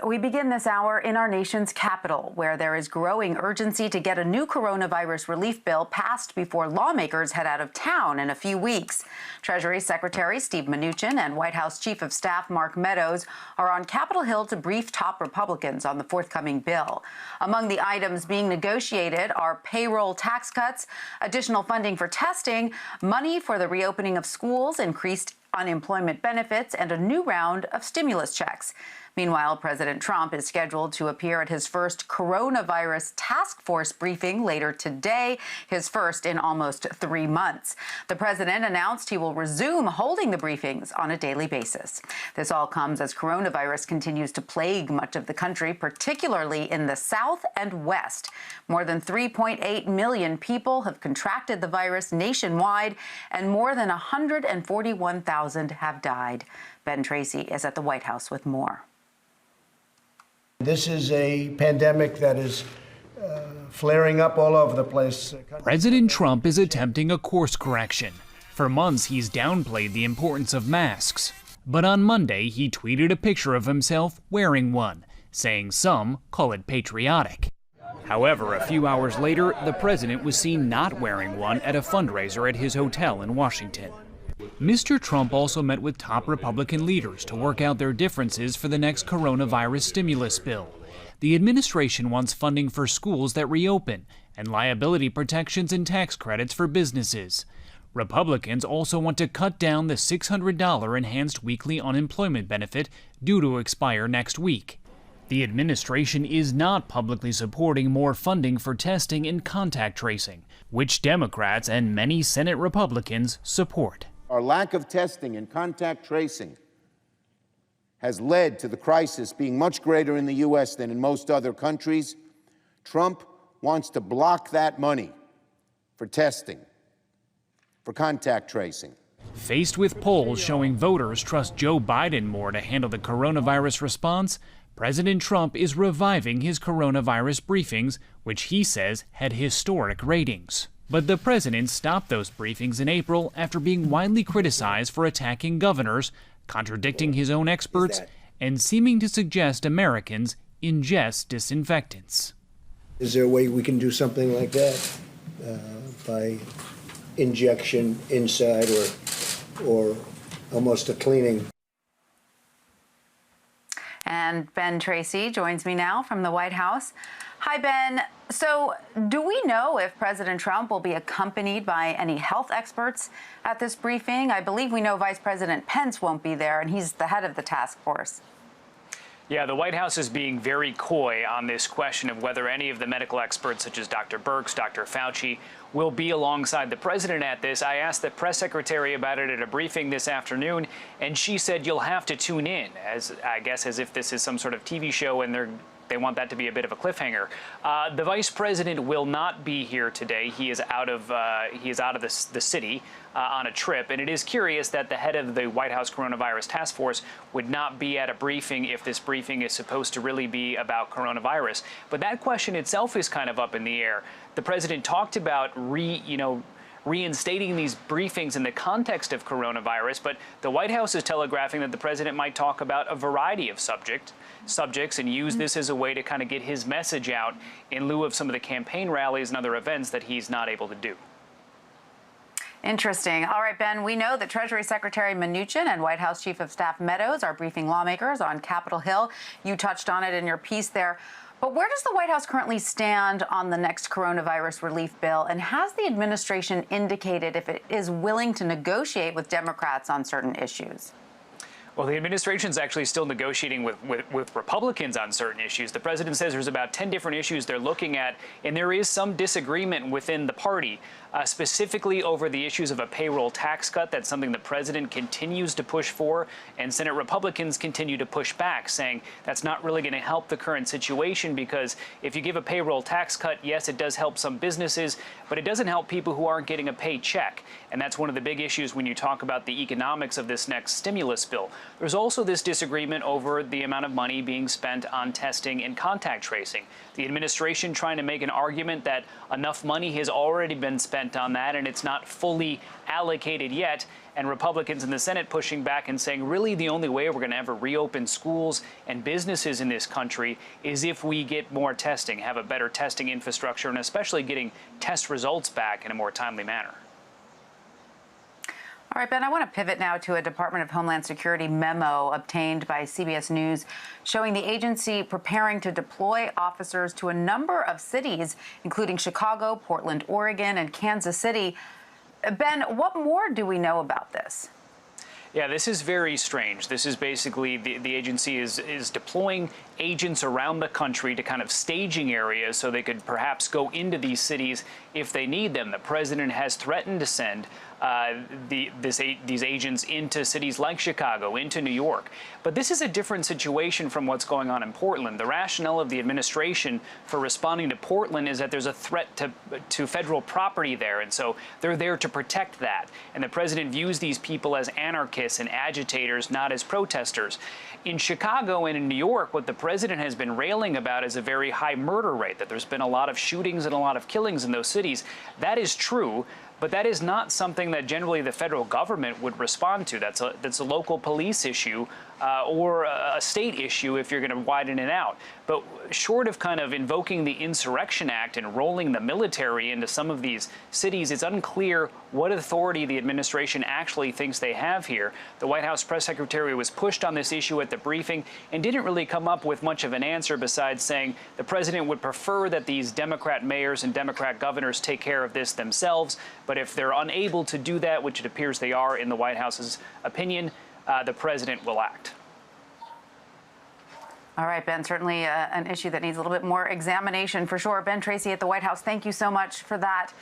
We begin this hour in our nation's capital, where there is growing urgency to get a new coronavirus relief bill passed before lawmakers head out of town in a few weeks. Treasury Secretary Steve Mnuchin and White House Chief of Staff Mark Meadows are on Capitol Hill to brief top Republicans on the forthcoming bill. Among the items being negotiated are payroll tax cuts, additional funding for testing, money for the reopening of schools, increased unemployment benefits, and a new round of stimulus checks. Meanwhile, President Trump is scheduled to appear at his first coronavirus task force briefing later today, his first in almost 3 months. The president announced he will resume holding the briefings on a daily basis. This all comes as coronavirus continues to plague much of the country, particularly in the South and West. More than 3.8 million people have contracted the virus nationwide, and more than 141,000 have died. Ben Tracy is at the White House with more. This is a pandemic that is flaring up all over the place. President Trump is attempting a course correction. For months, he's downplayed the importance of masks. But on Monday, he tweeted a picture of himself wearing one, saying some call it patriotic. However, a few hours later, the president was seen not wearing one at a fundraiser at his hotel in Washington. Mr. Trump also met with top Republican leaders to work out their differences for the next coronavirus stimulus bill. The administration wants funding for schools that reopen and liability protections and tax credits for businesses. Republicans also want to cut down the $600 enhanced weekly unemployment benefit due to expire next week. The administration is not publicly supporting more funding for testing and contact tracing, which Democrats and many Senate Republicans support. Our lack of testing and contact tracing has led to the crisis being much greater in the U.S. than in most other countries. Trump wants to block that money for testing, for contact tracing. Faced with polls showing voters trust Joe Biden more to handle the coronavirus response, President Trump is reviving his coronavirus briefings, which he says had historic ratings. But the president stopped those briefings in April after being widely criticized for attacking governors, contradicting his own experts, and seeming to suggest Americans ingest disinfectants. Is there a way we can do something like that by injection inside or almost a cleaning? And Ben Tracy joins me now from the White House. Hi, Ben. So do we know if President Trump will be accompanied by any health experts at this briefing? I believe we know Vice President Pence won't be there, and he's the head of the task force. Yeah, the White House is being very coy on this question of whether any of the medical experts, such as Dr. Birx, Dr. Fauci, will be alongside the president at this. I asked the press secretary about it at a briefing this afternoon, and she said you'll have to tune in, as if this is some sort of TV show and they want that to be a bit of a cliffhanger. The vice president will not be here today. He is out of the city on a trip, and it is curious that the head of the White House coronavirus task force would not be at a briefing if this briefing is supposed to really be about coronavirus. But that question itself is kind of up in the air. The president talked about reinstating these briefings in the context of coronavirus, but the White House is telegraphing that the president might talk about a variety of subjects and use this as a way to kind of get his message out in lieu of some of the campaign rallies and other events that he's not able to do. Interesting. All right, Ben, we know that Treasury Secretary Mnuchin and White House Chief of Staff Meadows are briefing lawmakers on Capitol Hill. You touched on it in your piece there. But where does the White House currently stand on the next coronavirus relief bill? And has the administration indicated if it is willing to negotiate with Democrats on certain issues? Well, the administration is actually still negotiating with Republicans on certain issues. The president says there's about 10 different issues they're looking at, and there is some disagreement within the party, specifically over the issues of a payroll tax cut. That's something the president continues to push for, and Senate Republicans continue to push back, saying that's not really going to help the current situation because if you give a payroll tax cut, yes, it does help some businesses, but it doesn't help people who aren't getting a paycheck. And that's one of the big issues when you talk about the economics of this next stimulus bill. There's also this disagreement over the amount of money being spent on testing and contact tracing. The administration trying to make an argument that enough money has already been spent on that and it's not fully allocated yet, and Republicans in the Senate pushing back and saying really the only way we're going to ever reopen schools and businesses in this country is if we get more testing, have a better testing infrastructure, and especially getting test results back in a more timely manner. All right, Ben, I want to pivot now to a Department of Homeland Security memo obtained by CBS News showing the agency preparing to deploy officers to a number of cities, including Chicago, Portland, Oregon, and Kansas City. Ben, what more do we know about this? Yeah, this is very strange. This is basically the agency is deploying agents around the country to kind of staging areas so they could perhaps go into these cities if they need them. The president has threatened to send these agents into cities like Chicago, into New York. But this is a different situation from what's going on in Portland. The rationale of the administration for responding to Portland is that there's a threat to federal property there, and so they're there to protect that. And the president views these people as anarchists and agitators, not as protesters. In Chicago and in New York, what the president has been railing about is a very high murder rate, that there's been a lot of shootings and a lot of killings in those cities. That is true. But that is not something that generally the federal government would respond to. That's a local police issue or a state issue if you're going to widen it out. But short of kind of invoking the Insurrection Act and rolling the military into some of these cities, it's unclear what authority the administration actually thinks they have here. The White House press secretary was pushed on this issue at the briefing and didn't really come up with much of an answer besides saying the president would prefer that these Democrat mayors and Democrat governors take care of this themselves. But if they're unable to do that, which it appears they are in the White House's opinion, the president will act. All right, Ben, certainly an issue that needs a little bit more examination for sure. Ben Tracy at the White House, thank you so much for that.